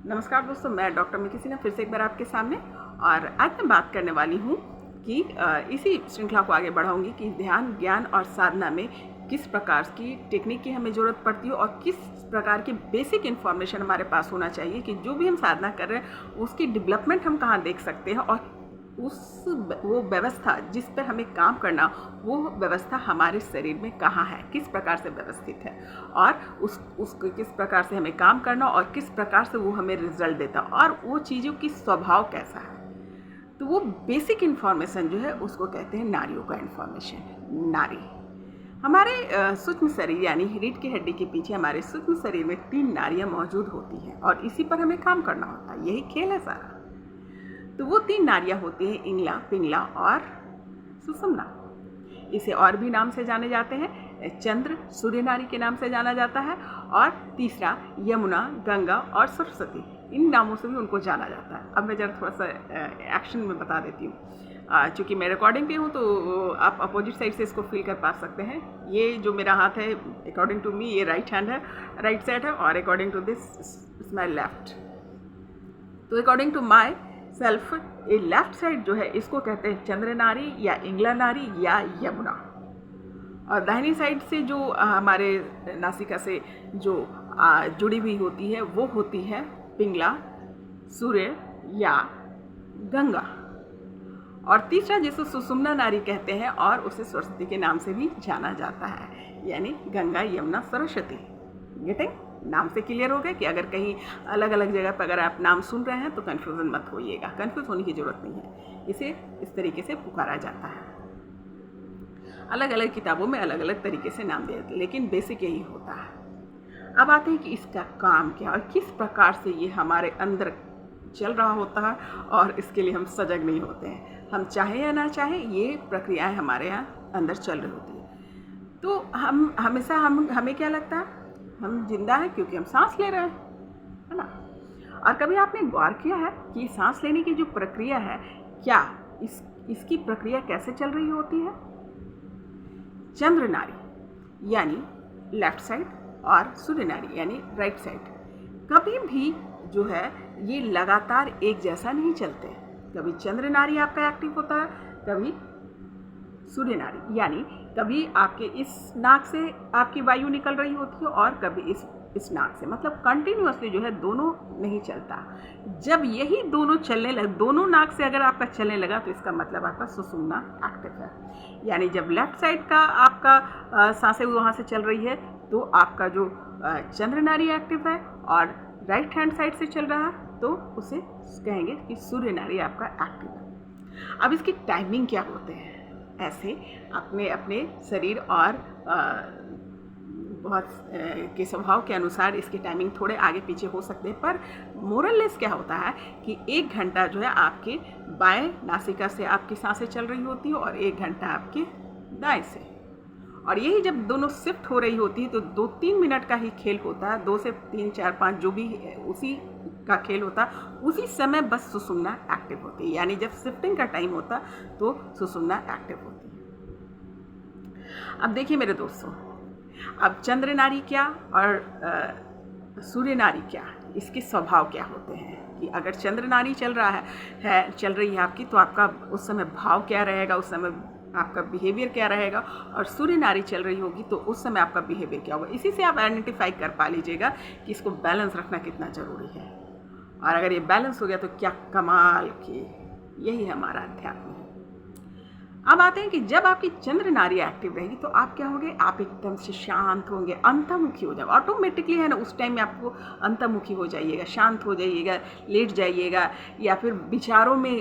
नमस्कार दोस्तों, मैं डॉक्टर मिकी सिन्हा फिर से एक बार आपके सामने। और आज मैं बात करने वाली हूँ कि इसी श्रृंखला को आगे बढ़ाऊंगी कि ध्यान, ज्ञान और साधना में किस प्रकार की टेक्निक की हमें ज़रूरत पड़ती है और किस प्रकार की बेसिक इन्फॉर्मेशन हमारे पास होना चाहिए कि जो भी हम साधना कर रहे हैं उसकी डेवलपमेंट हम कहाँ देख सकते हैं और वो व्यवस्था जिस पर हमें काम करना, वो व्यवस्था हमारे शरीर में कहाँ है, किस प्रकार से व्यवस्थित है और उसको किस प्रकार से हमें काम करना और किस प्रकार से वो हमें रिजल्ट देता और वो चीज़ों की स्वभाव कैसा है। तो वो बेसिक इन्फॉर्मेशन जो है उसको कहते हैं नाड़ियों का इन्फॉर्मेशन। नाड़ी हमारे सूक्ष्म शरीर यानी रीढ़ की हड्डी के पीछे हमारे सूक्ष्म शरीर में 3 नाड़ियाँ मौजूद होती हैं और इसी पर हमें काम करना होता है। यही खेल है सारा। तो वो 3 नाड़ियाँ होती हैं, इंगला, पिंगला और सुषुम्ना। इसे और भी नाम से जाने जाते हैं, चंद्र, सूर्य नाड़ी के नाम से जाना जाता है और तीसरा यमुना, गंगा और सरस्वती, इन नामों से भी उनको जाना जाता है। अब मैं जरा थोड़ा सा एक्शन में बता देती हूँ। चूँकि मैं रिकॉर्डिंग पे हूँ तो आप अपोजिट साइड से इसको फील कर पा सकते हैं। ये जो मेरा हाथ है, अकॉर्डिंग टू मी ये राइट हैंड है, राइट साइड है और according to this my left. तो अकॉर्डिंग टू माई सेल्फ ये लेफ्ट साइड जो है इसको कहते हैं चंद्र नाड़ी या इंगला नाड़ी या यमुना। और दाहिनी साइड से जो हमारे नासिका से जो जुड़ी हुई होती है वो होती है पिंगला, सूर्य या गंगा। और तीसरा जिसे सुषुम्ना नाड़ी कहते हैं और उसे सरस्वती के नाम से भी जाना जाता है, यानी गंगा, यमुना, सरस्वती। गेटिंग? नाम से क्लियर हो गया कि अगर कहीं अलग अलग जगह पर अगर आप नाम सुन रहे हैं तो कन्फ्यूज़न मत होइएगा, कन्फ्यूज़ होने की ज़रूरत नहीं है। इसे इस तरीके से पुकारा जाता है। अलग अलग किताबों में अलग अलग तरीके से नाम दिए जाते, लेकिन बेसिक यही होता है। अब आते हैं कि इसका काम क्या और किस प्रकार से ये हमारे अंदर चल रहा होता है और इसके लिए हम सजग नहीं होते हैं। हम चाहे या ना चाहे ये प्रक्रियाएँ हमारे यहाँ अंदर चल रही होती है। तो हम हमेशा हमें क्या लगता है, हम जिंदा हैं क्योंकि हम सांस ले रहे हैं, है ना। और कभी आपने गौर किया है कि सांस लेने की जो प्रक्रिया है, क्या इसकी प्रक्रिया कैसे चल रही होती है? चंद्र नाड़ी यानी लेफ्ट साइड और सूर्य नाड़ी यानी राइट साइड कभी भी जो है ये लगातार एक जैसा नहीं चलते। कभी चंद्र नाड़ी आपका एक्टिव होता है, कभी सूर्य नाड़ी, यानी कभी आपके इस नाक से आपकी वायु निकल रही होती है और कभी इस नाक से, मतलब कंटिन्यूअसली जो है दोनों नहीं चलता। जब यही दोनों चलने लगे, दोनों नाक से अगर आपका चलने लगा तो इसका मतलब आपका सुषुम्ना एक्टिव है। यानी जब लेफ्ट साइड का आपका सांसें वहाँ से चल रही है तो आपका जो चंद्र नाड़ी एक्टिव है और राइट हैंड साइड से चल रहा है तो उसे कहेंगे कि सूर्य नाड़ी आपका एक्टिव है। अब इसकी टाइमिंग क्या होते हैं, ऐसे अपने अपने शरीर और बहुत के स्वभाव के अनुसार इसके टाइमिंग थोड़े आगे पीछे हो सकते हैं, पर मोरलेस क्या होता है कि 1 घंटा जो है आपके बाएं नासिका से आपकी सांसें चल रही होती है और 1 घंटा आपके दाएं से। और यही जब दोनों शिफ्ट हो रही होती है तो 2-3 मिनट का ही खेल होता है, 2 से 3, 4, 5 जो भी उसी का खेल होता है, उसी समय बस सुषुम्ना एक्टिव होती है। यानी जब शिफ्टिंग का टाइम होता तो सुषुम्ना एक्टिव होती है। अब देखिए मेरे दोस्तों, अब चंद्र नाड़ी क्या और सूर्य नाड़ी क्या, इसके स्वभाव क्या होते हैं कि अगर चंद्र नाड़ी चल रही है आपकी तो आपका उस समय भाव क्या रहेगा, उस समय आपका बिहेवियर क्या रहेगा, और सूर्य नाड़ी चल रही होगी तो उस समय आपका बिहेवियर क्या होगा। इसी से आप आइडेंटिफाई कर पा लीजिएगा कि इसको बैलेंस रखना कितना ज़रूरी है। और अगर ये बैलेंस हो गया तो क्या कमाल की, यही हमारा अध्यात्म है। अब आते हैं कि जब आपकी चंद्र नाड़ी एक्टिव रहेगी तो आप क्या होंगे, आप एकदम से शांत होंगे, अंतर्मुखी हो जाओगे ऑटोमेटिकली, है ना। उस टाइम में आपको अंतर्मुखी हो जाइएगा, शांत हो जाइएगा, लेट जाइएगा या फिर विचारों में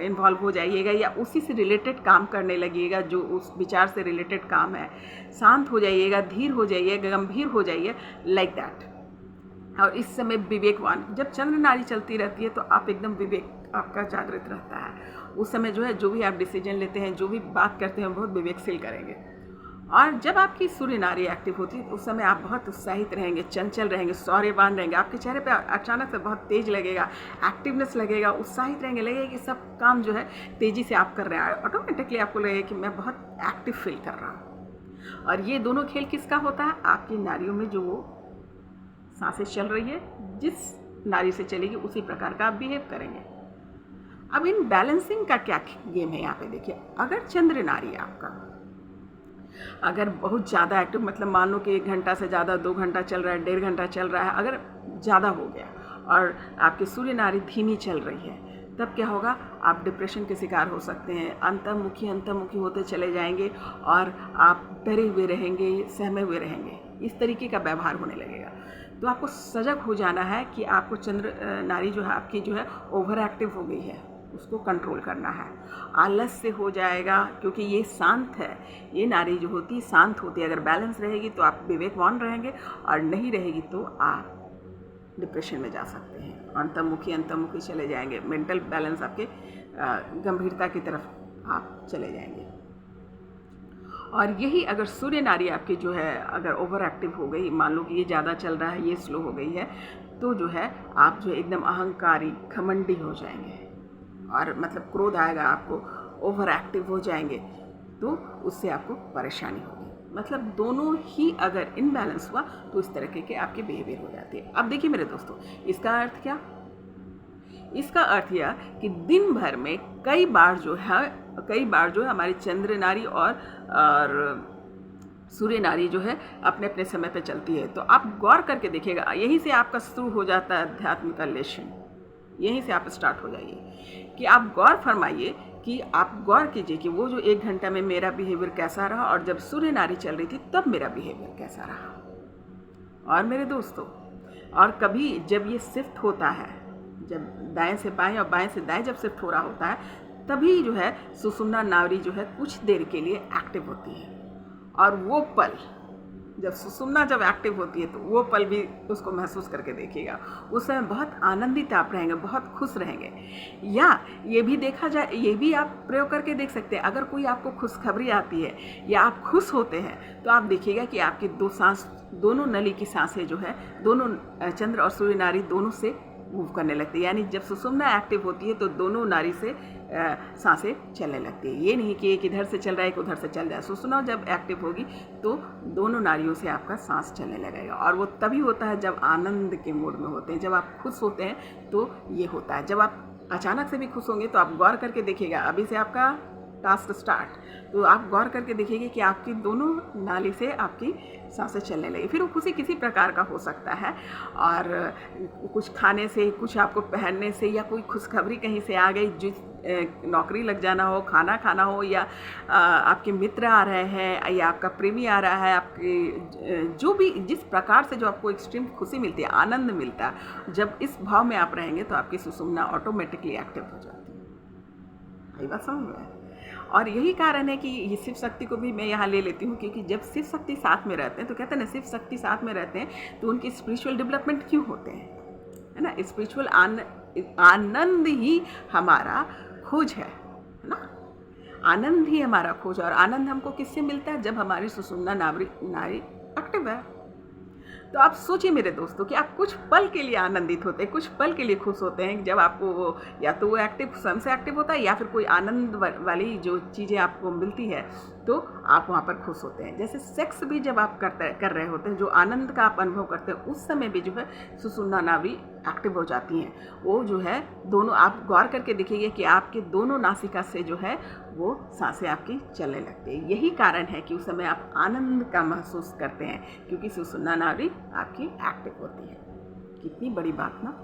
इन्वॉल्व हो जाइएगा या उसी से रिलेटेड काम करने लगिएगा जो उस विचार से रिलेटेड काम है। शांत हो जाइएगा, धीर हो जाइएगा, गंभीर हो जाइए, लाइक दैट। और इस समय विवेकवान, जब चंद्र नाड़ी चलती रहती है तो आप एकदम विवेक आपका जागृत रहता है। उस समय जो है जो भी आप डिसीजन लेते हैं, जो भी बात करते हैं, बहुत विवेकशील करेंगे। और जब आपकी सूर्य नाड़ी एक्टिव होती है तो उस समय आप बहुत उत्साहित रहेंगे, चंचल रहेंगे, शौर्यवान रहेंगे। आपके चेहरे पे अचानक से बहुत तेज लगेगा, एक्टिवनेस लगेगा, उत्साहित रहेंगे, लगेगा कि सब काम जो है तेज़ी से आप कर रहे हैं। ऑटोमेटिकली आपको लगेगा कि मैं बहुत एक्टिव फील कर रहा हूँ। और ये दोनों खेल किसका होता है, आपकी नाड़ियों में जो वो सांसें चल रही है, जिस नारी से चलेगी उसी प्रकार का आप बिहेव करेंगे। अब इन बैलेंसिंग का क्या गेम है यहाँ पे देखिए, अगर चंद्र नारी आपका अगर बहुत ज़्यादा एक्टिव, मतलब मान लो कि 1 घंटा से ज़्यादा 2 घंटा चल रहा है, 1.5 घंटा चल रहा है, अगर ज़्यादा हो गया और आपकी सूर्य नारी धीमी चल रही है, तब क्या होगा, आप डिप्रेशन के शिकार हो सकते हैं, अंतर्मुखी होते चले जाएंगे और आप डरे हुए रहेंगे, सहमे हुए रहेंगे, इस तरीके का व्यवहार होने लगेगा। तो आपको सजग हो जाना है कि आपको चंद्र नारी जो है आपकी जो है ओवर एक्टिव हो गई है, उसको कंट्रोल करना है। आलस से हो जाएगा, क्योंकि ये शांत है, ये नारी जो होती है शांत होती है। अगर बैलेंस रहेगी तो आप विवेकवान रहेंगे, और नहीं रहेगी तो आप डिप्रेशन में जा सकते हैं, अंतर्मुखी चले जाएंगे, मेंटल बैलेंस आपके गंभीरता की तरफ आप चले जाएंगे। और यही अगर सूर्य नारी आपकी जो है अगर ओवर एक्टिव हो गई, मान लो कि ये ज़्यादा चल रहा है, ये स्लो हो गई है, तो जो है आप जो एकदम अहंकारी घमंडी हो जाएंगे, और मतलब क्रोध आएगा आपको, ओवर एक्टिव हो जाएंगे, तो उससे आपको परेशानी होगी। मतलब दोनों ही अगर इनबैलेंस हुआ तो इस तरह के आपके बिहेवियर हो जाते हैं। अब देखिए मेरे दोस्तों, इसका अर्थ क्या, इसका अर्थ यह कि दिन भर में कई बार जो है हमारी चंद्र नारी और सूर्य नारी जो है अपने अपने समय पे चलती है। तो आप गौर करके देखिएगा, यहीं से आपका शुरू हो जाता है अध्यात्म का लेशन, यहीं से आप स्टार्ट हो जाइए कि आप गौर फरमाइए कि आप गौर कीजिए कि वो जो 1 घंटा में मेरा बिहेवियर कैसा रहा, और जब सूर्य नारी चल रही थी तब मेरा बिहेवियर कैसा रहा। और मेरे दोस्तों, और कभी जब ये शिफ्ट होता है, जब दाएं से बाएं और बाएं से दाएं जब शिफ्ट हो रहा होता है, तभी जो है सुषुम्ना नाड़ी जो है कुछ देर के लिए एक्टिव होती है। और वो पल जब सुषुम्ना जब एक्टिव होती है तो वो पल भी उसको महसूस करके देखिएगा, उस समय बहुत आनंदित आप रहेंगे, बहुत खुश रहेंगे। या ये भी देखा जाए, ये भी आप प्रयोग करके देख सकते हैं, अगर कोई आपको खुशखबरी आती है या आप खुश होते हैं तो आप देखिएगा कि आपकी दोनों नली की सांसें जो है, दोनों चंद्र और सूर्य नाड़ी दोनों से मूव करने लगती है। यानी जब सुषुम्ना एक्टिव होती है तो दोनों नाड़ी से सांसें चलने लगती है। ये नहीं कि एक इधर से चल रहा है एक उधर से चल जाए। सुषुम्ना जब एक्टिव होगी तो दोनों नाड़ियों से आपका सांस चलने लगेगा, और वो तभी होता है जब आनंद के मूड में होते हैं, जब आप खुश होते हैं तो ये होता है। जब आप अचानक से भी खुश होंगे तो आप गौर करके देखिएगा, अभी से आपका टास्क स्टार्ट, तो आप गौर करके देखिएगा कि आपकी दोनों नाली से आपकी सांसें चलने लगी। फिर वो खुशी किसी प्रकार का हो सकता है, और कुछ खाने से, कुछ आपको पहनने से, या कोई खुशखबरी कहीं से आ गई, जिस नौकरी लग जाना हो, खाना खाना हो, या आपके मित्र आ रहे हैं, या आपका प्रेमी आ रहा है, आपके जो भी जिस प्रकार से जो आपको एक्सट्रीम खुशी मिलती है, आनंद मिलता है, जब इस भाव में आप रहेंगे तो आपकी सुषुम्ना ऑटोमेटिकली एक्टिव हो जाती है। ये बात समझ में? और यही कारण है कि ये शिव शक्ति को भी मैं यहाँ ले लेती हूँ, क्योंकि जब शिव शक्ति साथ में रहते हैं तो कहते हैं ना, शिव शक्ति साथ में रहते हैं तो उनकी स्पिरिचुअल डेवलपमेंट क्यों होते हैं, है ना। स्पिरिचुअल आनंद ही हमारा खोज है ना, आनंद ही हमारा खोज। और आनंद हमको किससे मिलता है, जब हमारी सुषुम्ना नाड़ी एक्टिव है। तो आप सोचिए मेरे दोस्तों कि आप कुछ पल के लिए आनंदित होते हैं, कुछ पल के लिए खुश होते हैं, जब आपको वो या तो वो एक्टिव स्वयं से एक्टिव होता है, या फिर कोई आनंद वाली जो चीज़ें आपको मिलती है तो आप वहाँ पर खुश होते हैं। जैसे सेक्स भी जब आप कर रहे होते हैं, जो आनंद का आप अनुभव करते हैं, उस समय भी जो है सुषुम्ना नाड़ी एक्टिव हो जाती हैं। वो जो है दोनों, आप गौर करके देखिए कि आपके दोनों नासिका से जो है वो सांसें आपकी चलने लगती है। यही कारण है कि उस समय आप आनंद का महसूस करते हैं, क्योंकि सुषुम्ना नाड़ी आपकी एक्टिव होती है। कितनी बड़ी बात ना।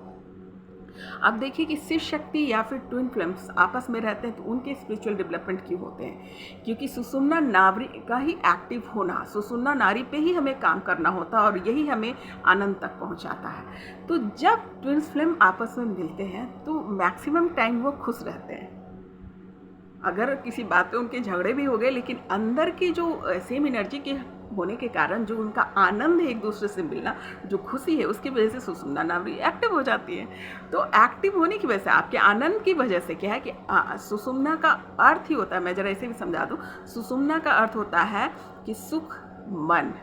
अब देखिए कि शिव शक्ति या फिर ट्विन फ्लेम्स आपस में रहते हैं तो उनके स्पिरिचुअल डेवलपमेंट क्यों होते हैं, क्योंकि सुषुम्ना नाड़ी का ही एक्टिव होना, सुषुम्ना नाड़ी पे ही हमें काम करना होता है, और यही हमें आनंद तक पहुंचाता है। तो जब ट्विन फ्लेम आपस में मिलते हैं तो मैक्सिमम टाइम वो खुश रहते हैं। अगर किसी बात पे उनके झगड़े भी हो गए, लेकिन अंदर की जो सेम एनर्जी के होने के कारण जो उनका आनंद है एक दूसरे से मिलना, जो खुशी है, उसकी वजह से सुषुम्ना नाड़ी एक्टिव हो जाती है। तो एक्टिव होने की वजह से, आपके आनंद की वजह से क्या है कि सुषुम्ना का अर्थ ही होता है, मैं जरा इसे भी समझा दूँ, सुषुम्ना का अर्थ होता है कि सुख मन,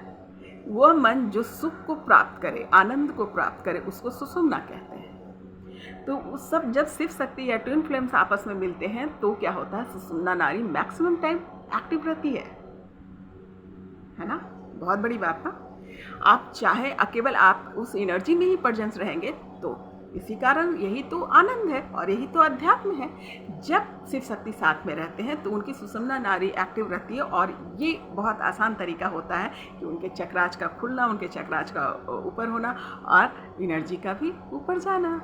वो मन जो सुख को प्राप्त करे, आनंद को प्राप्त करे, उसको सुषुम्ना कहते हैं। तो उस सब जब शिव शक्ति या ट्विन फ्लेम्स आपस में मिलते हैं तो क्या होता है, सुषुम्ना नाड़ी मैक्सिमम टाइम एक्टिव रहती है ना। बहुत बड़ी बात ना। आप चाहे केवल आप उस एनर्जी में ही प्रेजेंस रहेंगे तो इसी कारण यही तो आनंद है और यही तो अध्यात्म है। जब शिव शक्ति साथ में रहते हैं तो उनकी सुषुम्ना नाड़ी एक्टिव रहती है और ये बहुत आसान तरीका होता है कि उनके चक्राज का खुलना, उनके चक्राज का ऊपर होना और एनर्जी का भी ऊपर जाना,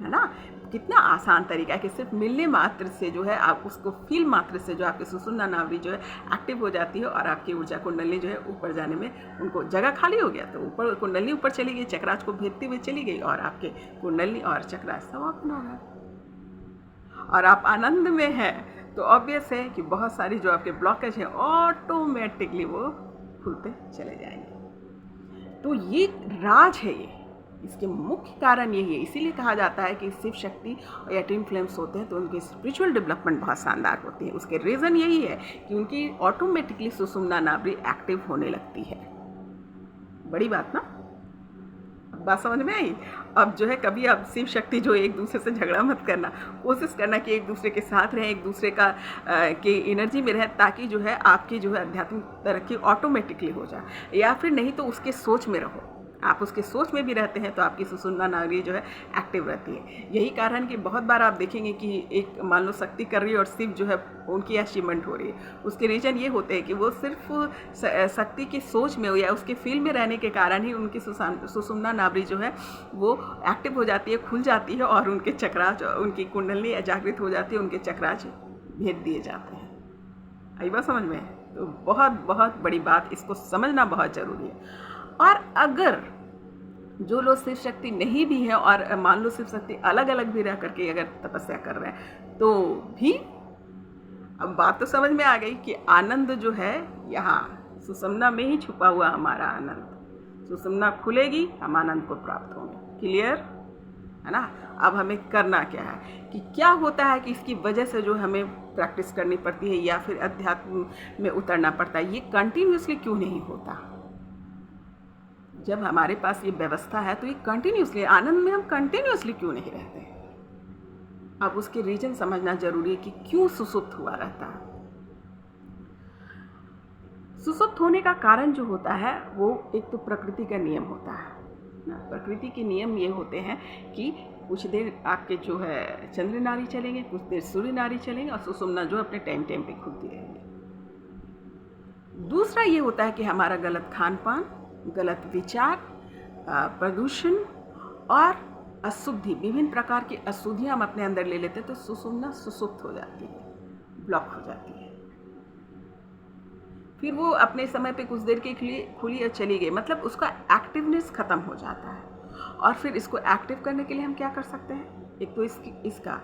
है ना। कितना आसान तरीका है कि सिर्फ मिलने मात्र से जो है, आप उसको फील मात्र से जो आपकी सुषुम्ना नाड़ी जो है एक्टिव हो जाती है और आपकी ऊर्जा कुंडली जो है ऊपर जाने में उनको जगह खाली हो गया तो ऊपर कुंडली ऊपर चली गई, चक्राज को भेजते हुए चली गई और आपके कुंडली और चक्राज सब ओपन हो गया और आप आनंद में हैं। तो ऑब्वियस है कि बहुत सारी जो आपके ब्लॉकेज हैं ऑटोमेटिकली वो खुलते चले जाएंगे। तो ये राज है, ये इसके मुख्य कारण यही है। इसीलिए कहा जाता है कि शिव शक्ति या ट्विन फ्लेम्स होते हैं तो उनकी स्पिरिचुअल डेवलपमेंट बहुत शानदार होती है। उसके रीज़न यही है कि उनकी ऑटोमेटिकली सुषुम्ना नाड़ी एक्टिव होने लगती है। बड़ी बात ना, बात समझ में आई। अब जो है कभी आप शिव शक्ति जो एक दूसरे से झगड़ा मत करना, कोशिश करना कि एक दूसरे के साथ रहें, एक दूसरे का के एनर्जी में रहें, ताकि जो है आपकी जो है आध्यात्मिक तरक्की ऑटोमेटिकली हो जाए। या फिर नहीं तो उसके सोच में रहो, आप उसके सोच में भी रहते हैं तो आपकी सुषुम्ना नाड़ी जो है एक्टिव रहती है। यही कारण कि बहुत बार आप देखेंगे कि एक मान लो शक्ति कर रही है और शिव जो है उनकी अचीवमेंट हो रही है। उसके रीज़न ये होते हैं कि वो सिर्फ शक्ति की सोच में हो या उसके फील्ड में रहने के कारण ही उनकी सुषुम्ना नाड़ी जो है वो एक्टिव हो जाती है, खुल जाती है और उनके चक्राज, उनकी कुंडली जागृत हो जाती है, उनके चक्राज भेज दिए जाते हैं। आई बात समझ में? तो बहुत बहुत बड़ी बात, इसको समझना बहुत ज़रूरी है। और अगर जो लोग शिव शक्ति नहीं भी है और मान लो शिव शक्ति अलग अलग भी रह करके अगर तपस्या कर रहे हैं तो भी, अब बात तो समझ में आ गई कि आनंद जो है यहाँ सुषुम्ना में ही छुपा हुआ हमारा आनंद। सुषुम्ना खुलेगी, हम आनंद को प्राप्त होंगे। क्लियर है ना। अब हमें करना क्या है कि क्या होता है कि इसकी वजह से जो हमें प्रैक्टिस करनी पड़ती है या फिर अध्यात्म में उतरना पड़ता है, ये कंटिन्यूसली क्यों नहीं होता। जब हमारे पास ये व्यवस्था है तो ये कंटिन्यूसली आनंद में हम कंटिन्यूसली क्यों नहीं रहते। अब उसके रीजन समझना जरूरी है कि क्यों सुसुप्त हुआ रहता है। सुसुप्त होने का कारण जो होता है वो एक तो प्रकृति का नियम होता है ना। प्रकृति के नियम ये होते हैं कि कुछ देर आपके जो है चंद्र नाड़ी चलेंगे, कुछ देर सूर्य नाड़ी चलेंगे और सुषुम्ना जो अपने टाइम पे खुलती रहेंगे। दूसरा ये होता है कि हमारा गलत खान पान, गलत विचार, प्रदूषण और अशुद्धि, विभिन्न प्रकार की अशुद्धियाँ हम अपने अंदर ले लेते हैं तो सुषुम्ना सुसुप्त हो जाती है, ब्लॉक हो जाती है। फिर वो अपने समय पे कुछ देर के लिए खुली और चली गई, मतलब उसका एक्टिवनेस ख़त्म हो जाता है। और फिर इसको एक्टिव करने के लिए हम क्या कर सकते हैं, एक तो इसका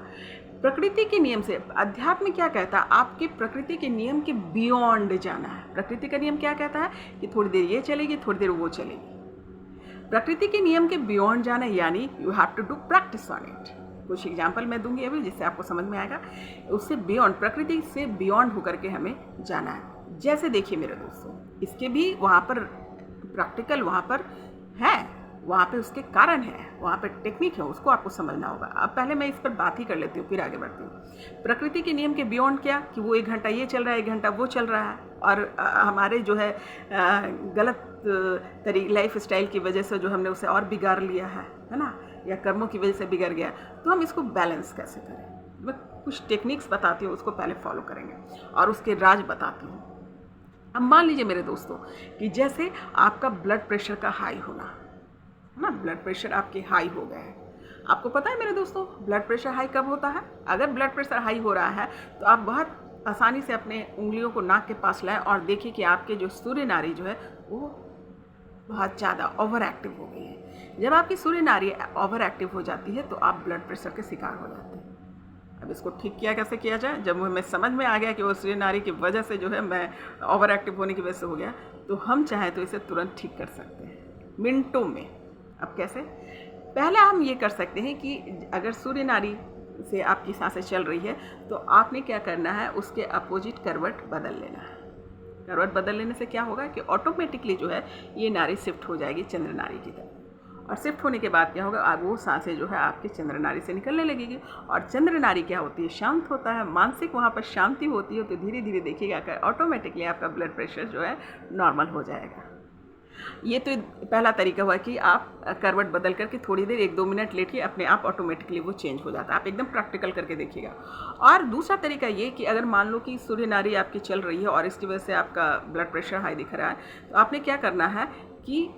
प्रकृति के नियम से, अध्यात्म क्या कहता है, आपके प्रकृति के नियम के बियॉन्ड जाना है। प्रकृति का नियम क्या कहता है कि थोड़ी देर ये चलेगी, थोड़ी देर वो चलेगी। प्रकृति के नियम के बियॉन्ड जाना यानी you have to do practice on it. कुछ एग्जाम्पल मैं दूंगी अभी जिससे आपको समझ में आएगा। उससे बियॉन्ड, प्रकृति से बियॉन्ड होकर के हमें जाना है। जैसे देखिए मेरे दोस्तों, इसके भी वहाँ पर प्रैक्टिकल वहाँ पर है, वहाँ पे उसके कारण है, वहाँ पे टेक्निक है, उसको आपको समझना होगा। अब पहले मैं इस पर बात ही कर लेती हूँ, फिर आगे बढ़ती हूँ। प्रकृति के नियम के बियॉन्ड क्या कि वो 1 घंटा ये चल रहा है, 1 घंटा वो चल रहा है और हमारे जो है गलत लाइफ स्टाइल की वजह से जो हमने उसे और बिगाड़ लिया है ना, या कर्मों की वजह से बिगड़ गया। तो हम इसको बैलेंस कैसे करें, मैं कुछ टेक्निक्स बताती हूँ, उसको पहले फॉलो करेंगे और उसके राज बताती हूँ। अब मान लीजिए मेरे दोस्तों कि जैसे आपका ब्लड प्रेशर का हाई होना ना, ब्लड प्रेशर आपके हाई हो गए हैं। आपको पता है मेरे दोस्तों ब्लड प्रेशर हाई कब होता है? अगर ब्लड प्रेशर हाई हो रहा है तो आप बहुत आसानी से अपने उंगलियों को नाक के पास लाएं और देखिए कि आपके जो सूर्य नाड़ी जो है वो बहुत ज़्यादा ओवर एक्टिव हो गई है। जब आपकी सूर्य नाड़ी ओवर एक्टिव हो जाती है तो आप ब्लड प्रेशर के शिकार हो जाते हैं। अब इसको ठीक कैसे किया जाए? जब हमें समझ में आ गया कि वो सूर्य नाड़ी की वजह से जो है मैं ओवर एक्टिव होने की वजह से हो गया, तो हम चाहें तो इसे तुरंत ठीक कर सकते हैं मिनटों में। अब कैसे? पहले हम ये कर सकते हैं कि अगर सूर्य नाड़ी से आपकी सांसें चल रही है तो आपने क्या करना है, उसके अपोजिट करवट बदल लेना है। करवट बदल लेने से क्या होगा कि ऑटोमेटिकली जो है ये नाड़ी शिफ्ट हो जाएगी चंद्र नाड़ी की तरफ। और शिफ्ट होने के बाद क्या होगा, अब वो सांसें जो है आपकी चंद्र नाड़ी से निकलने लगेगी। और चंद्र नाड़ी क्या होती है, शांत होता है, मानसिक वहाँ पर शांति होती है। तो धीरे धीरे देखिएगा कि ऑटोमेटिकली आपका ब्लड प्रेशर जो है नॉर्मल हो जाएगा। ये तो पहला तरीका हुआ कि आप करवट बदल करके थोड़ी देर 1-2 मिनट लेटिए, अपने आप ऑटोमेटिकली वो चेंज हो जाता है। आप एकदम प्रैक्टिकल करके देखिएगा। और दूसरा तरीका ये कि अगर मान लो कि सूर्य नाड़ी आपकी चल रही है और इसकी वजह से आपका ब्लड प्रेशर हाई दिख रहा है, तो आपने क्या करना है कि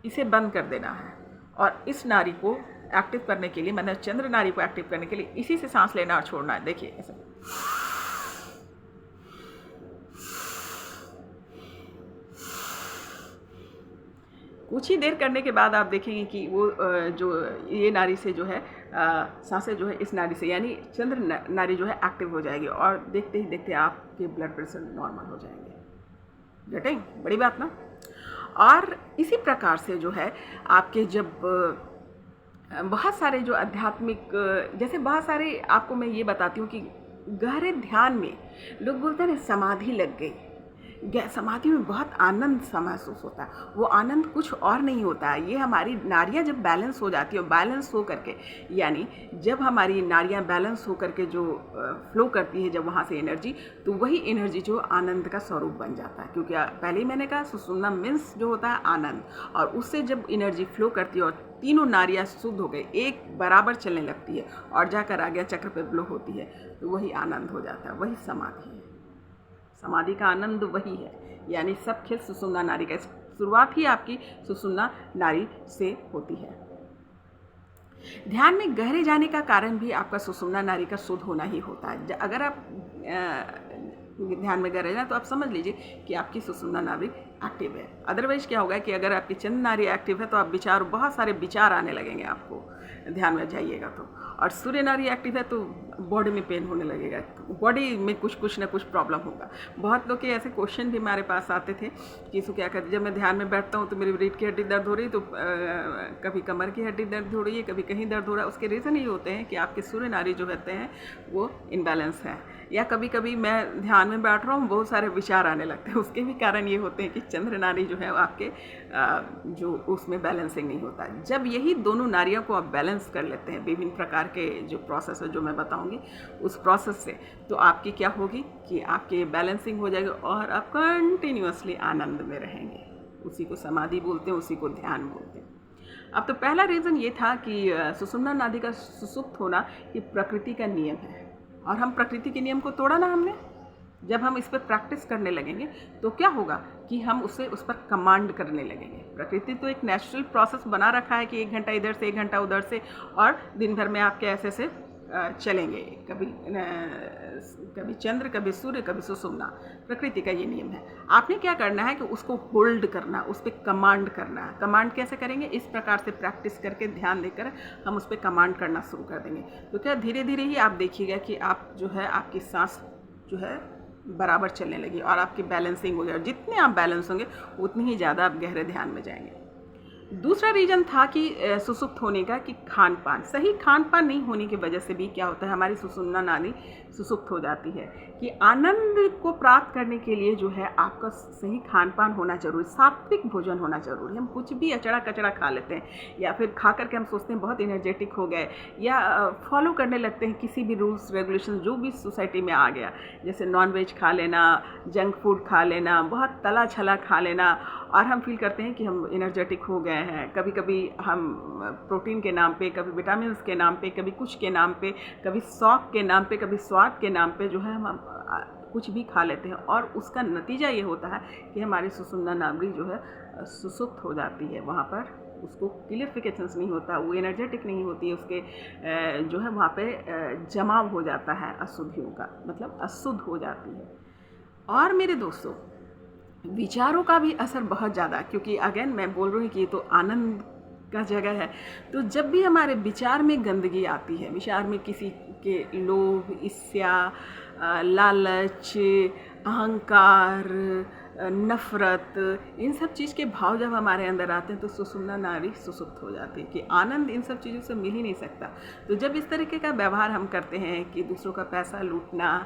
इसे बंद कर देना है और इस नाड़ी को एक्टिव करने के लिए, मतलब चंद्र नाड़ी को एक्टिव करने के लिए इसी से सांस लेना और छोड़ना है। देखिए ऐसे कुछ ही देर करने के बाद आप देखेंगे कि वो जो ये नाड़ी से जो है सांसें जो है इस नाड़ी से यानी चंद्र नाड़ी जो है एक्टिव हो जाएगी और देखते ही देखते आपके ब्लड प्रेशर नॉर्मल हो जाएंगे। गेटिंग बड़ी बात ना। और इसी प्रकार से जो है आपके जब बहुत सारे जो आध्यात्मिक, जैसे बहुत सारे आपको मैं ये बताती हूँ कि गहरे ध्यान में लोग बोलते हैं समाधि लग गई, समाधि में बहुत आनंद सा महसूस होता है। वो आनंद कुछ और नहीं होता है, ये हमारी नाड़ियाँ जब बैलेंस हो जाती है, बैलेंस हो करके यानी जब हमारी नाड़ियाँ बैलेंस हो करके जो फ्लो करती है जब वहाँ से एनर्जी, तो वही एनर्जी जो आनंद का स्वरूप बन जाता है। क्योंकि पहले ही मैंने कहा सुषुम्ना मीन्स जो होता है आनंद, और उससे जब एनर्जी फ्लो करती है और तीनों नाड़ियाँ शुद्ध हो गई, एक बराबर चलने लगती है और जाकर आगे चक्र पे फ्लो होती है, तो वही आनंद हो जाता है, वही समाधि है। समाधि का आनंद वही है, यानी सब खेल सुषुम्ना नाड़ी का, शुरुआत ही आपकी सुषुम्ना नाड़ी से होती है। ध्यान में गहरे जाने का कारण भी आपका सुषुम्ना नाड़ी का शुद्ध होना ही होता है। अगर आप ध्यान में गहरे जाए तो आप समझ लीजिए कि आपकी सुषुम्ना नाड़ी एक्टिव है। अदरवाइज क्या होगा कि अगर आपकी चंद्र नाड़ी एक्टिव है तो आप बहुत सारे विचार आने लगेंगे आपको ध्यान में जाइएगा तो। और सूर्य नाड़ी एक्टिव है तो बॉडी में पेन होने लगेगा, बॉडी में कुछ ना कुछ प्रॉब्लम होगा। बहुत लोग के ऐसे क्वेश्चन भी हमारे पास आते थे कि इसको क्या कहते, जब मैं ध्यान में बैठता हूँ तो मेरी रीढ़ की हड्डी दर्द हो रही है, तो कभी कमर की हड्डी दर्द हो रही है, कभी कहीं दर्द हो रहा है। उसके रीज़न ये होते हैं कि आपके सूर्य नाड़ी जो होते हैं वो इनबैलेंस है, या कभी कभी मैं ध्यान में बैठ रहा हूँ बहुत सारे विचार आने लगते हैं। उसके भी कारण ये होते हैं कि चंद्र नाड़ी जो है आपके जो उसमें बैलेंसिंग नहीं होता। जब यही दोनों नाड़ियों को आप बैलेंस कर लेते हैं विभिन्न प्रकार के जो प्रोसेस है जो मैं बताऊंगी उस प्रोसेस से, तो आपकी क्या होगी कि आपकी बैलेंसिंग हो जाएगी और आप कंटिन्यूअसली आनंद में रहेंगे। उसी को समाधि बोलते हैं, उसी को ध्यान बोलते हैं। अब तो पहला रीज़न ये था कि सुषुम्ना नाड़ी का सुसुप्त होना ये प्रकृति का नियम है, और हम प्रकृति के नियम को तोड़ा ना हमने। जब हम इस पर प्रैक्टिस करने लगेंगे तो क्या होगा कि हम उस पर कमांड करने लगेंगे। प्रकृति तो एक नेचुरल प्रोसेस बना रखा है कि 1 घंटा इधर से 1 घंटा उधर से, और दिन भर में आपके ऐसे चलेंगे, कभी चंद्र, कभी सूर्य, कभी सुषुम्ना। प्रकृति का ये नियम है। आपने क्या करना है कि उसको होल्ड करना, उस पर कमांड करना है। कमांड कैसे करेंगे? इस प्रकार से प्रैक्टिस करके ध्यान देकर हम उस पर कमांड करना शुरू कर देंगे। तो क्या धीरे धीरे ही आप देखिएगा कि आप जो है आपकी सांस जो है बराबर चलने लगी और आपकी बैलेंसिंग हो गई, और जितने आप बैलेंस होंगे उतनी ही ज़्यादा आप गहरे ध्यान में जाएंगे। दूसरा रीज़न था कि सुसुप्त होने का कि खान पान, सही खान पान नहीं होने की वजह से भी क्या होता है, हमारी सुषुम्ना नाड़ी सुसुप्त हो जाती है। कि आनंद को प्राप्त करने के लिए जो है आपका सही खान पान होना जरूरी, सात्विक भोजन होना जरूरी। हम कुछ भी अचड़ा कचड़ा खा लेते हैं, या फिर खा करके हम सोचते हैं बहुत एनर्जेटिक हो गए, या फॉलो करने लगते हैं किसी भी रूल्स रेगुलेशन जो भी सोसाइटी में आ गया, जैसे नॉनवेज खा लेना, जंक फूड खा लेना, बहुत तला छला खा लेना, और हम फील करते हैं कि हम एनर्जेटिक हो गए हैं। कभी कभी हम प्रोटीन के नाम पे, कभी विटामिन के नाम पे, कभी कुछ के नाम पे, कभी शौक के नाम पे, कभी स्वाद के नाम पे जो है हम कुछ भी खा लेते हैं, और उसका नतीजा ये होता है कि हमारी सुषुम्ना नाड़ी जो है सुसुप्त हो जाती है। वहाँ पर उसको क्लियरिफिकेशंस नहीं होता, वो एनर्जेटिक नहीं होती है, उसके जो है वहाँ पे जमाव हो जाता है अशुद्धियों का, मतलब अशुद्ध हो जाती है। और मेरे दोस्तों, विचारों का भी असर बहुत ज़्यादा, क्योंकि अगेन मैं बोल रही हूँ कि ये तो आनंद का जगह है। तो जब भी हमारे विचार में गंदगी आती है, विचार में किसी के लोभ, ईर्ष्या, लालच, अहंकार, नफ़रत, इन सब चीज़ के भाव जब हमारे अंदर आते हैं तो सुषुम्ना नाड़ी सुसुप्त हो जाती है कि आनंद इन सब चीज़ों से मिल ही नहीं सकता। तो जब इस तरीके का व्यवहार हम करते हैं कि दूसरों का पैसा लूटना,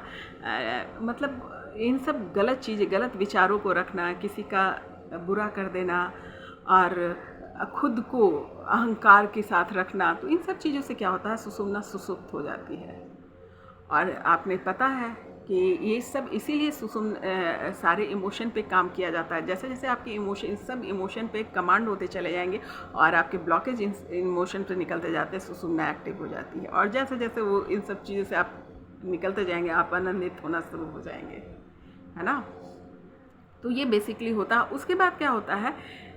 मतलब इन सब गलत चीज़ें, गलत विचारों को रखना, किसी का बुरा कर देना, और खुद को अहंकार के साथ रखना, तो इन सब चीज़ों से क्या होता है, सुषुम्ना सुसुप्त हो जाती है। और आपने पता है कि ये सब इसीलिए सारे इमोशन पे काम किया जाता है। जैसे जैसे आपके इमोशन, सब इमोशन पे कमांड होते चले जाएंगे और आपके ब्लॉकेज इन इमोशन पे निकलते जाते हैं, सुसुम्ना एक्टिव हो जाती है। और जैसे जैसे वो इन सब चीज़ों से आप निकलते जाएंगे, आप आनंदित होना शुरू हो जाएंगे, है ना। तो ये बेसिकली होता है। उसके बाद क्या होता है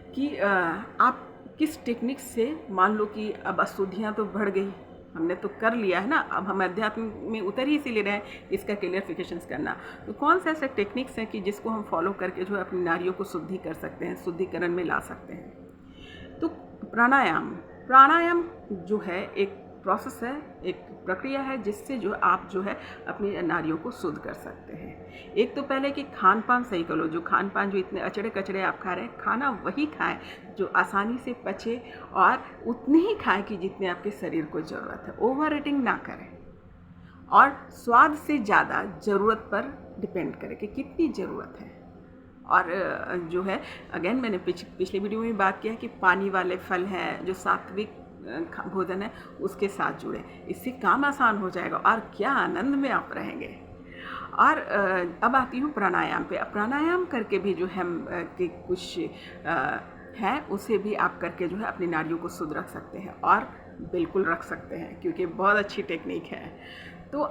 कि आप किस टेक्निक से, मान लो कि अब अशुद्धियाँ तो बढ़ गई, हमने तो कर लिया है ना, अब हम अध्यात्म में उतर ही इसीलिए रहे हैं, इसका क्लियरफिकेशंस करना। तो कौन से ऐसे टेक्निक्स हैं कि जिसको हम फॉलो करके जो है अपनी नारियों को शुद्धि कर सकते हैं, शुद्धिकरण में ला सकते हैं। तो प्राणायाम जो है एक प्रोसेस है, एक प्रक्रिया है जिससे जो आप जो है अपनी नारियों को शुद्ध कर सकते हैं। एक तो पहले कि खान पान सही कर लो। जो खान पान, जो इतने अचड़े कचड़े आप खा रहे हैं, खाना वही खाएं जो आसानी से पचे, और उतने ही खाएं कि जितने आपके शरीर को ज़रूरत है। ओवर ईटिंग ना करें, और स्वाद से ज़्यादा ज़रूरत पर डिपेंड करें कि कितनी ज़रूरत है। और जो है, अगेन मैंने पिछले वीडियो में बात किया है कि पानी वाले फल हैं, जो सात्विक भोजन है, उसके साथ जुड़े, इससे काम आसान हो जाएगा और क्या आनंद में आप रहेंगे। और अब आती हूँ प्राणायाम पे। प्राणायाम करके भी जो हम के कुछ है, उसे भी आप करके जो है अपनी नाड़ियों को शुद्ध रख सकते हैं, और बिल्कुल रख सकते हैं, क्योंकि बहुत अच्छी टेक्निक है। तो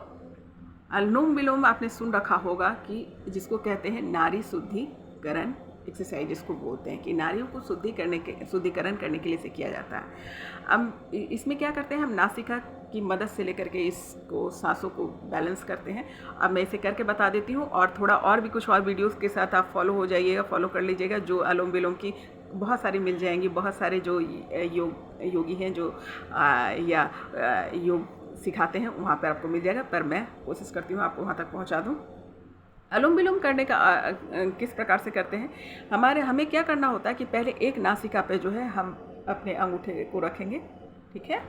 अनुलोम विलोम आपने सुन रखा होगा कि जिसको कहते हैं नारी शुद्धिकरण एक्सरसाइज, जिसको बोलते हैं कि नारियों को शुद्धिकरण करने के लिए से किया जाता है। अब इसमें क्या करते हैं, हम नासिका की मदद से लेकर के इसको, सांसों को बैलेंस करते हैं। अब मैं इसे करके बता देती हूँ, और थोड़ा और भी कुछ और वीडियोस के साथ आप फॉलो हो जाइएगा, फॉलो कर लीजिएगा। जो अनुलोम विलोम की बहुत सारी मिल जाएंगी, बहुत सारे जो योगी हैं जो योग सिखाते हैं, वहाँ पर आपको मिल जाएगा। पर मैं कोशिश करती हूँ आपको वहाँ तक पहुँचा दूँ। अनुलोम विलोम करने का किस प्रकार से करते हैं, हमें क्या करना होता है कि पहले एक नासिका पे जो है हम अपने अंगूठे को रखेंगे, ठीक है,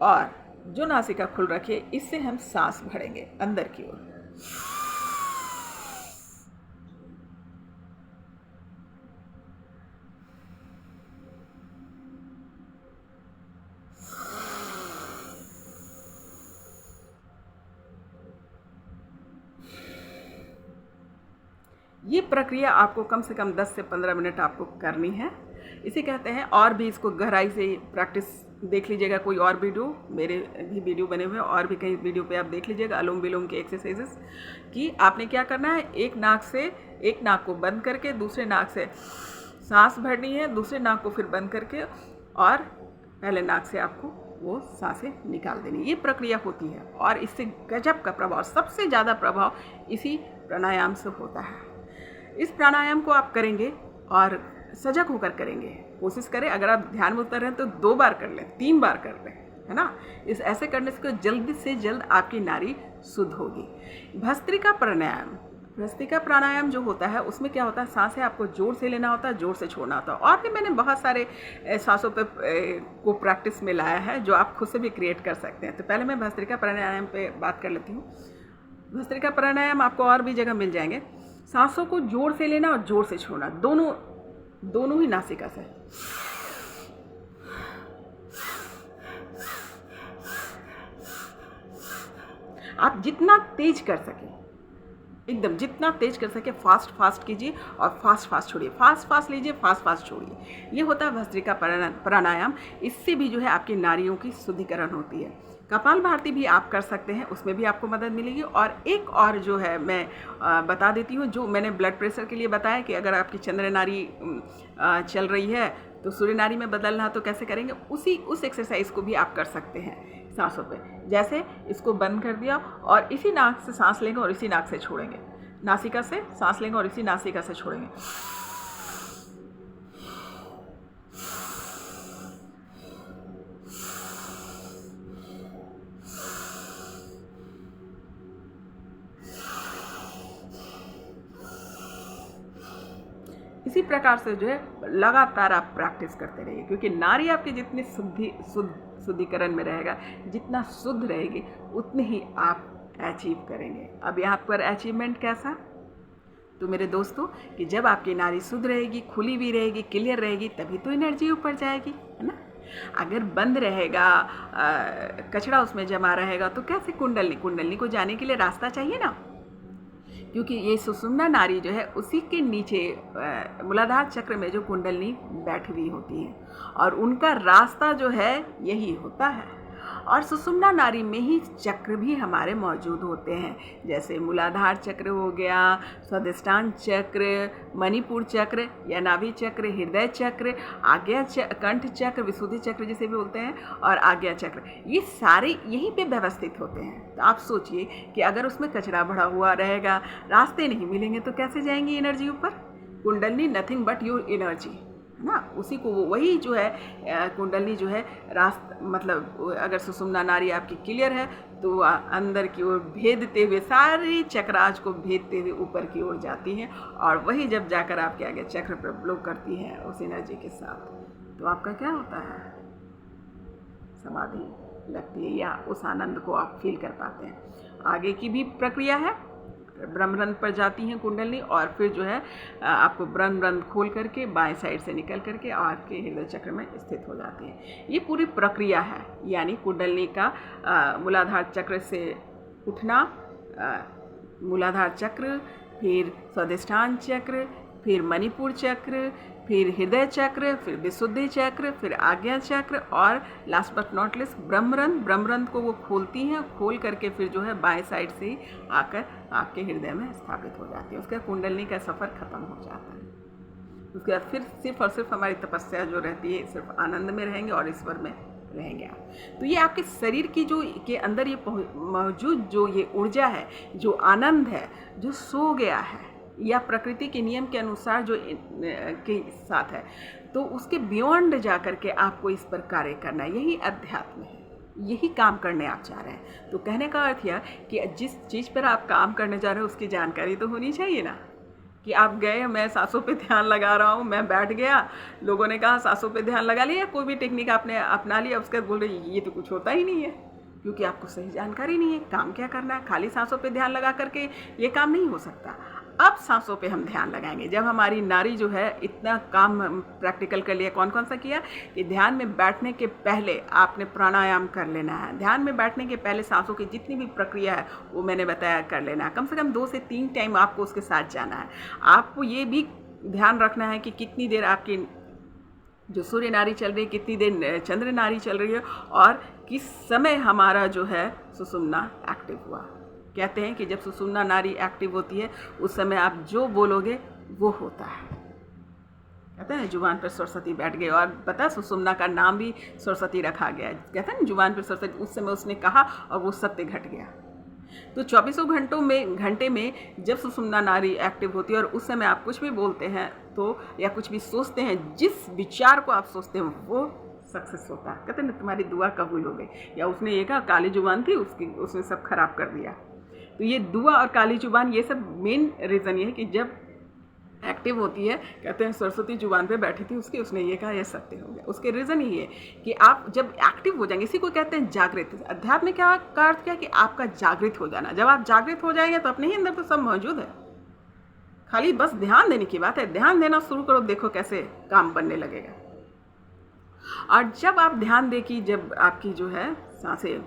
और जो नासिका खुल रखी है, इससे हम सांस भरेंगे अंदर की ओर। ये प्रक्रिया आपको कम से कम 10 से 15 मिनट आपको करनी है, इसे कहते हैं। और भी इसको गहराई से प्रैक्टिस देख लीजिएगा, कोई और वीडियो, मेरे भी वीडियो बने हुए हैं, और भी कई वीडियो पे आप देख लीजिएगा अनुलोम विलोम के एक्सरसाइजेस। कि आपने क्या करना है, एक नाक को बंद करके दूसरे नाक से सांस भरनी है, दूसरे नाक को फिर बंद करके, और पहले नाक से आपको वो सांसें निकाल देनी। ये प्रक्रिया होती है, और इससे गजब का प्रभाव, सबसे ज़्यादा प्रभाव इसी प्राणायाम से होता है। इस प्राणायाम को आप करेंगे और सजग होकर करेंगे। कोशिश करें, अगर आप ध्यान में उतर रहे हैं तो 2 बार कर लें, 3 बार कर लें, है ना। इस ऐसे करने से जल्दी से जल्द आपकी नाड़ी शुद्ध होगी। भस्त्रिका प्राणायाम जो होता है, उसमें क्या होता है, सांसें आपको जोर से लेना होता है, जोर से छोड़ना होता है। और भी मैंने बहुत सारे सांसों पे को प्रैक्टिस में लाया है, जो आप खुद से भी क्रिएट कर सकते हैं। तो पहले मैं भस्त्रिका प्राणायाम पे बात कर लेती हूँ। भस्त्रिका प्राणायाम आपको और भी जगह मिल जाएंगे। सांसों को जोर से लेना और जोर से छोड़ना, दोनों ही नासिका से। आप जितना तेज कर सके, एकदम जितना तेज कर सके, फास्ट कीजिए और फास्ट छोड़िए, फास्ट लीजिए, फास्ट छोड़िए। ये होता है भस्त्रिका प्राणायाम। इससे भी जो है आपकी नाड़ियों की शुद्धिकरण होती है। कपालभाति भी आप कर सकते हैं, उसमें भी आपको मदद मिलेगी। और एक और जो है मैं बता देती हूँ, जो मैंने ब्लड प्रेशर के लिए बताया कि अगर आपकी चंद्र नाड़ी चल रही है तो सूर्य नाड़ी में बदलना, तो कैसे करेंगे, उस एक्सरसाइज को भी आप कर सकते हैं सांसों पे। जैसे इसको बंद कर दिया और इसी नाक से सांस लेंगे और इसी नाक से छोड़ेंगे, नासिका से सांस लेंगे और इसी नासिका से छोड़ेंगे। इसी प्रकार से जो है लगातार आप प्रैक्टिस करते रहिए, क्योंकि नारी आपकी जितनी शुद्धिकरण में रहेगा, जितना शुद्ध रहेगी, उतनी ही आप अचीव करेंगे। अब यहाँ पर अचीवमेंट कैसा, तो मेरे दोस्तों, कि जब आपकी नारी शुद्ध रहेगी, खुली भी रहेगी, क्लियर रहेगी, तभी तो एनर्जी ऊपर जाएगी, है ना। अगर बंद रहेगा, कचरा उसमें जमा रहेगा, तो कैसे कुंडलनी को जाने के लिए रास्ता चाहिए ना। क्योंकि ये सुषुम्ना नाड़ी जो है उसी के नीचे मूलाधार चक्र में जो कुंडलनी बैठी हुई होती है और उनका रास्ता जो है यही होता है। और सुषुम्ना नाड़ी में ही चक्र भी हमारे मौजूद होते हैं, जैसे मूलाधार चक्र हो गया, स्वादिष्ठान चक्र, मणिपुर चक्र या नाभि चक्र, हृदय चक्र, आज्ञा कंठ चक्र, विशुद्धि चक्र जिसे भी बोलते हैं, और आज्ञा चक्र, ये सारे यहीं पे व्यवस्थित होते हैं। तो आप सोचिए कि अगर उसमें कचरा भरा हुआ रहेगा, रास्ते नहीं मिलेंगे तो कैसे जाएंगी एनर्जी ऊपर? Kundalini nothing but your energy ना, उसी को वही जो है कुंडली जो है रास्ता, मतलब अगर सुषुम्ना नाड़ी आपकी क्लियर है तो अंदर की ओर भेदते हुए सारी चक्राज को भेदते हुए ऊपर की ओर जाती हैं और वही जब जाकर आपके आगे चक्र पर ब्लॉक करती हैं उस एनर्जी के साथ, तो आपका क्या होता है? समाधि लगती है या उस आनंद को आप फील कर पाते हैं। आगे की भी प्रक्रिया है, ब्रह्मरंध्र पर जाती हैं कुंडलनी और फिर जो है आपको ब्रह्मरंध्र खोल करके बाएं साइड से निकल करके आपके हृदय चक्र में स्थित हो जाती है। ये पूरी प्रक्रिया है, यानी कुंडलनी का मूलाधार चक्र से उठना, मूलाधार चक्र, फिर स्वादिष्ठान चक्र, फिर मणिपुर चक्र, फिर हृदय चक्र, फिर विशुद्धि चक्र, फिर आज्ञा चक्र और लास्ट बट नॉट लिस्ट ब्रह्मरंध्र को वो खोलती हैं, खोल करके फिर जो है बाएं साइड से ही आकर आपके हृदय में स्थापित हो जाती है। उसका कुंडलनी का सफ़र खत्म हो जाता है। उसके बाद फिर सिर्फ और सिर्फ हमारी तपस्या जो रहती है, सिर्फ आनंद में रहेंगे और ईश्वर में रहेंगे आप। तो ये आपके शरीर की जो के अंदर ये मौजूद जो ये ऊर्जा है, जो आनंद है, जो सो गया है या प्रकृति के नियम के अनुसार जो के साथ है, तो उसके बियॉन्ड जा कर के आपको इस पर कार्य करना है। यही अध्यात्म है, यही काम करने आप चाह रहे हैं। तो कहने का अर्थ यह कि जिस चीज़ पर आप काम करने जा रहे हो उसकी जानकारी तो होनी चाहिए ना, कि आप गए, मैं सांसों पे ध्यान लगा रहा हूँ, मैं बैठ गया, लोगों ने कहा सांसों पे ध्यान लगा लिया, कोई भी टेक्निक आपने अपना लिया, उसके बाद बोल रहे ये तो कुछ होता ही नहीं है, क्योंकि आपको सही जानकारी नहीं है काम क्या करना है। खाली सांसों पे ध्यान लगा करके ये काम नहीं हो सकता। अब सांसों पे हम ध्यान लगाएंगे। जब हमारी नाड़ी जो है इतना काम प्रैक्टिकल कर लिया, कौन कौन सा किया कि ध्यान में बैठने के पहले आपने प्राणायाम कर लेना है। ध्यान में बैठने के पहले सांसों की जितनी भी प्रक्रिया है वो मैंने बताया कर लेना है। कम से कम 2 से 3 टाइम आपको उसके साथ जाना है। आपको ये भी ध्यान रखना है कि कितनी देर आपकी जो सूर्य नाड़ी चल रही है, कितनी देर चंद्र नाड़ी चल रही है और किस समय हमारा जो है सुषुम्ना एक्टिव हुआ। कहते हैं कि जब सुषुम्ना नाड़ी एक्टिव होती है उस समय आप जो बोलोगे वो होता है। कहते हैं जुबान पर सरस्वती बैठ गए, और पता है सुषुम्ना का नाम भी सरस्वती रखा गया है। कहते हैं जुबान पर सरस्वती, उस समय उसने कहा और वो सत्य घट गया। तो 24 घंटे में जब सुषुम्ना नाड़ी एक्टिव होती है और उस समय आप कुछ भी बोलते हैं तो या कुछ भी सोचते हैं, जिस विचार को आप सोचते हैं वो सक्सेस होता है। कहते हैं ना तुम्हारी दुआ कबूल हो गई। या उसने ये कहा काली जुबान थी उसने सब खराब कर दिया। तो ये दुआ और काली जुबान, ये सब मेन रीज़न ये है कि जब एक्टिव होती है, कहते हैं सरस्वती जुबान पे बैठी थी उसने ये कहा, यह सत्य हो गया। उसके रीज़न ये है कि आप जब एक्टिव हो जाएंगे, इसी को कहते हैं जागृत। अध्यात्म में क्या का अर्थ क्या कि आपका जागृत हो जाना। जब आप जागृत हो जाएंगे तो अपने ही अंदर तो सब मौजूद है, खाली बस ध्यान देने की बात है। ध्यान देना शुरू करो, देखो कैसे काम बनने लगेगा। और जब आप ध्यान दें कि जब आपकी जो है सांसें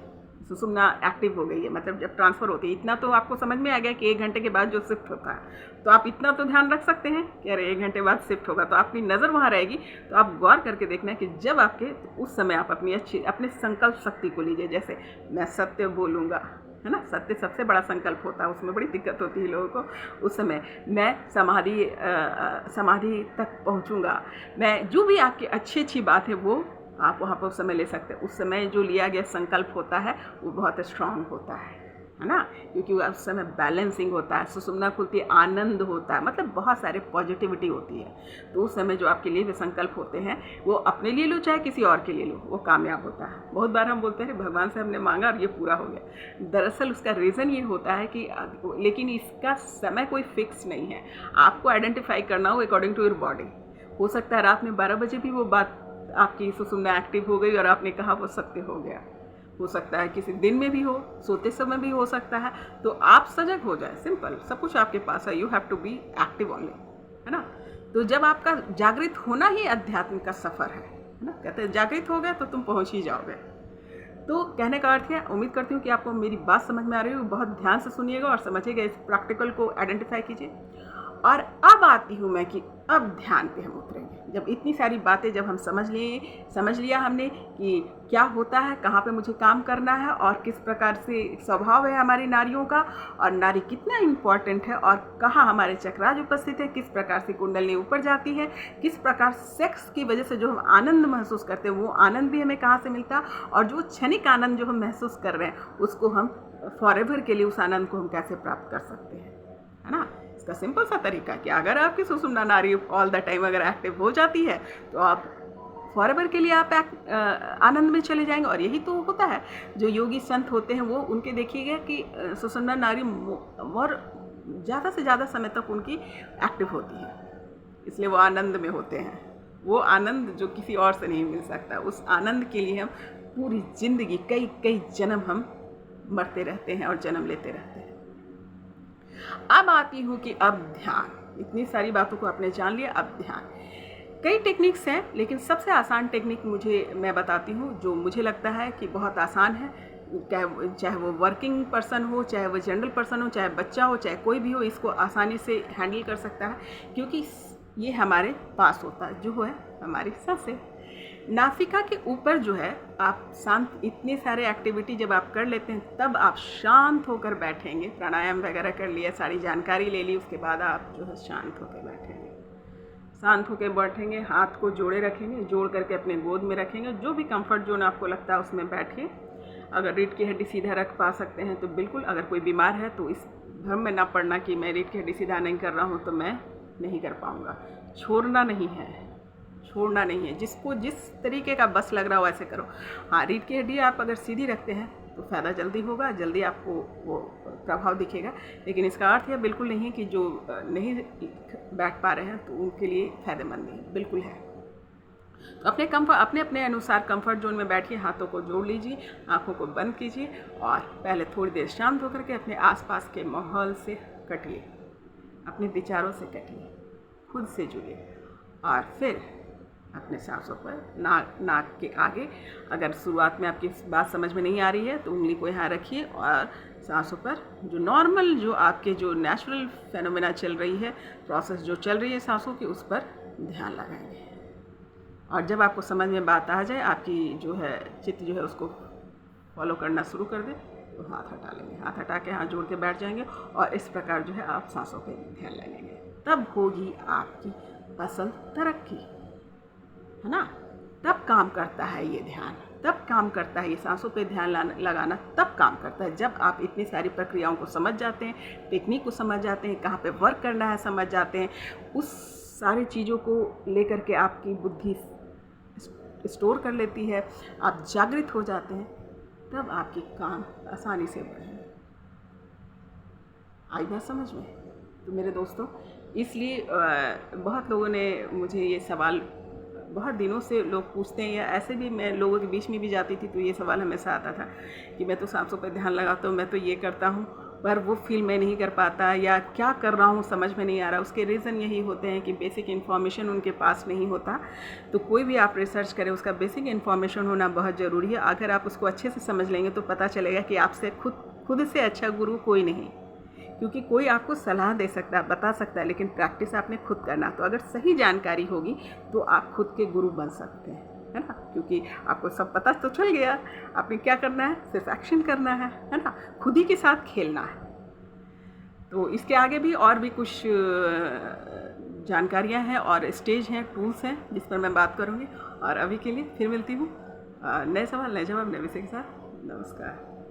सुषुम्ना एक्टिव हो गई है, मतलब जब ट्रांसफ़र होती है, इतना तो आपको समझ में आ गया कि 1 घंटे के बाद जो शिफ्ट होता है, तो आप इतना तो ध्यान रख सकते हैं कि अरे 1 घंटे बाद शिफ्ट होगा, तो आपकी नज़र वहाँ रहेगी। तो आप गौर करके देखना है कि जब आपके उस समय आप अपने संकल्प शक्ति को लीजिए। जैसे मैं सत्य बोलूँगा, है ना, सत्य सबसे बड़ा संकल्प होता है, उसमें बड़ी दिक्कत होती है लोगों को। उस समय मैं समाधि तक पहुँचूँगा, मैं जो भी आपकी अच्छी बात है वो आप वहाँ पर उस समय ले सकते हैं। उस समय जो लिया गया संकल्प होता है वो बहुत स्ट्रांग होता है ना, क्योंकि उस समय बैलेंसिंग होता है, सुषुम्ना खुलती है, आनंद होता है, मतलब बहुत सारे पॉजिटिविटी होती है। तो उस समय जो आपके लिए भी संकल्प होते हैं वो अपने लिए लो चाहे किसी और के लिए लो, वो कामयाब होता है। बहुत बार हम बोलते हैं भगवान से हमने मांगा और ये पूरा हो गया। दरअसल उसका रीज़न ये होता है कि लेकिन इसका समय कोई फिक्स नहीं है, आपको आइडेंटिफाई करना हो अकॉर्डिंग टू योर बॉडी। हो सकता है रात में 12 बजे भी वो बात आपकी सुषुम्ना एक्टिव हो गई और आपने कहा वो सत्य हो गया। हो सकता है किसी दिन में भी हो, सोते समय भी हो सकता है। तो आप सजग हो जाए, सिंपल, सब कुछ आपके पास है। You have to be active only, है ना। तो जब आपका जागृत होना ही अध्यात्म का सफ़र है ना, कहते हैं जागृत हो गए तो तुम पहुंच ही जाओगे। तो कहने का अर्थ है, उम्मीद करती हूँ कि आपको मेरी बात समझ में आ रही हो। बहुत ध्यान से सुनिएगा और समझिएगा, इस प्रैक्टिकल को आइडेंटिफाई कीजिए। और अब आती हूँ मैं कि अब ध्यान पे हम उतरेंगे। जब इतनी सारी बातें जब हम समझ लिया हमने कि क्या होता है, कहाँ पे मुझे काम करना है और किस प्रकार से स्वभाव है हमारी नारियों का, और नारी कितना इम्पॉर्टेंट है, और कहाँ हमारे चक्राज उपस्थित है, किस प्रकार से कुंडली ऊपर जाती है, किस प्रकार सेक्स की वजह से जो हम आनंद महसूस करते हैं वो आनंद भी हमें कहाँ से मिलता है, और जो क्षणिक आनंद जो हम महसूस कर रहे हैं उसको हम फॉरएवर के लिए उस आनंद को हम कैसे प्राप्त कर सकते हैं, है ना। इसका सिंपल सा तरीका कि अगर आपकी सुषुम्ना नाड़ी ऑल द टाइम अगर एक्टिव हो जाती है तो आप फॉरएवर के लिए आप आनंद में चले जाएंगे। और यही तो होता है, जो योगी संत होते हैं वो उनके देखिएगा कि सुषुम्ना नाड़ी और ज़्यादा से ज़्यादा समय तक उनकी एक्टिव होती है, इसलिए वो आनंद में होते हैं। वो आनंद जो किसी और से नहीं मिल सकता, उस आनंद के लिए हम पूरी ज़िंदगी कई जन्म हम मरते रहते हैं और जन्म लेते रहते हैं। अब आती हूँ कि अब ध्यान, इतनी सारी बातों को आपने जान लिया, अब ध्यान। कई टेक्निक्स हैं, लेकिन सबसे आसान टेक्निक मैं बताती हूँ जो मुझे लगता है कि बहुत आसान है। चाहे वो वर्किंग पर्सन हो, चाहे वो जनरल पर्सन हो, चाहे बच्चा हो, चाहे कोई भी हो, इसको आसानी से हैंडल कर सकता है, क्योंकि ये हमारे पास होता है, जो है हमारी सांसें। नासिका के ऊपर जो है आप शांत, इतने सारे एक्टिविटी जब आप कर लेते हैं तब आप शांत होकर बैठेंगे। प्राणायाम वगैरह कर लिया, सारी जानकारी ले ली, उसके बाद आप जो है शांत होकर बैठेंगे। शांत होकर बैठेंगे, हाथ को जोड़े रखेंगे, जोड़ करके अपने गोद में रखेंगे। जो भी कंफर्ट जोन आपको लगता है उसमें बैठिए। अगर रीढ़ की हड्डी सीधा रख पा सकते हैं तो बिल्कुल। अगर कोई बीमार है तो इस भ्रम में ना पड़ना कि मैं रीढ़ की हड्डी सीधा नहीं कर रहा हूँ तो मैं नहीं कर पाऊँगा। छोड़ना नहीं है, जिसको जिस तरीके का बस लग रहा हो वैसे करो। हाँ, रीढ़ की हड्डी आप अगर सीधी रखते हैं तो फ़ायदा जल्दी होगा, जल्दी आपको वो प्रभाव दिखेगा, लेकिन इसका अर्थ यह बिल्कुल नहीं है कि जो नहीं बैठ पा रहे हैं तो उनके लिए फ़ायदेमंद नहीं, बिल्कुल है। तो अपने अनुसार कंफर्ट जोन में बैठिए, हाथों को जोड़ लीजिए, आँखों को बंद कीजिए और पहले थोड़ी देर शांत होकर के अपने आसपास के माहौल से कटिए, अपने विचारों से कटिए, खुद से जुड़िए और फिर अपने सांसों पर नाक के आगे, अगर शुरुआत में आपकी बात समझ में नहीं आ रही है तो उंगली को यहाँ रखिए और सांसों पर जो नॉर्मल, जो आपके जो नेचुरल फेनोमेना चल रही है, प्रोसेस जो चल रही है सांसों की, उस पर ध्यान लगाएंगे। और जब आपको समझ में बात आ जाए, आपकी जो है चित्त जो है उसको फॉलो करना शुरू कर दे तो हाथ हटा लेंगे, हाथ हटा के हाथ जोड़ के बैठ जाएंगे और इस प्रकार जो है आप सांसों पर ध्यान लगाएंगे। तब होगी आपकी असल तरक्की, है ना। तब काम करता है ये ध्यान, तब काम करता है ये सांसों पे ध्यान लगाना, तब काम करता है जब आप इतनी सारी प्रक्रियाओं को समझ जाते हैं, टेक्निक को समझ जाते हैं, कहाँ पे वर्क करना है समझ जाते हैं। उस सारी चीज़ों को लेकर के आपकी बुद्धि स्टोर कर लेती है, आप जागृत हो जाते हैं, तब आपके काम आसानी से बढ़ेंगे। आई बात समझ में? तो मेरे दोस्तों, इसलिए बहुत लोगों ने मुझे ये सवाल, बहुत दिनों से लोग पूछते हैं, या ऐसे भी मैं लोगों के बीच में भी जाती थी तो ये सवाल हमेशा आता था कि मैं तो सांसों पर ध्यान लगाता हूँ, मैं तो ये करता हूँ, पर वो फील मैं नहीं कर पाता, या क्या कर रहा हूँ समझ में नहीं आ रहा। उसके रीज़न यही होते हैं कि बेसिक इन्फॉर्मेशन उनके पास नहीं होता। तो कोई भी आप रिसर्च करें, उसका बेसिक इन्फॉर्मेशन होना बहुत ज़रूरी है। अगर आप उसको अच्छे से समझ लेंगे तो पता चलेगा कि आपसे खुद से अच्छा गुरु कोई नहीं, क्योंकि कोई आपको सलाह दे सकता है, बता सकता है, लेकिन प्रैक्टिस आपने खुद करना। तो अगर सही जानकारी होगी तो आप खुद के गुरु बन सकते हैं, है ना, क्योंकि आपको सब पता तो चल गया। आपने क्या करना है, सिर्फ एक्शन करना है ना, खुद ही के साथ खेलना है। तो इसके आगे भी और भी कुछ जानकारियाँ हैं और स्टेज हैं, टूल्स हैं जिस पर मैं बात करूँगी। और अभी के लिए फिर मिलती हूँ नए सवाल, नए जवाब, नए विषय के साथ। नमस्कार।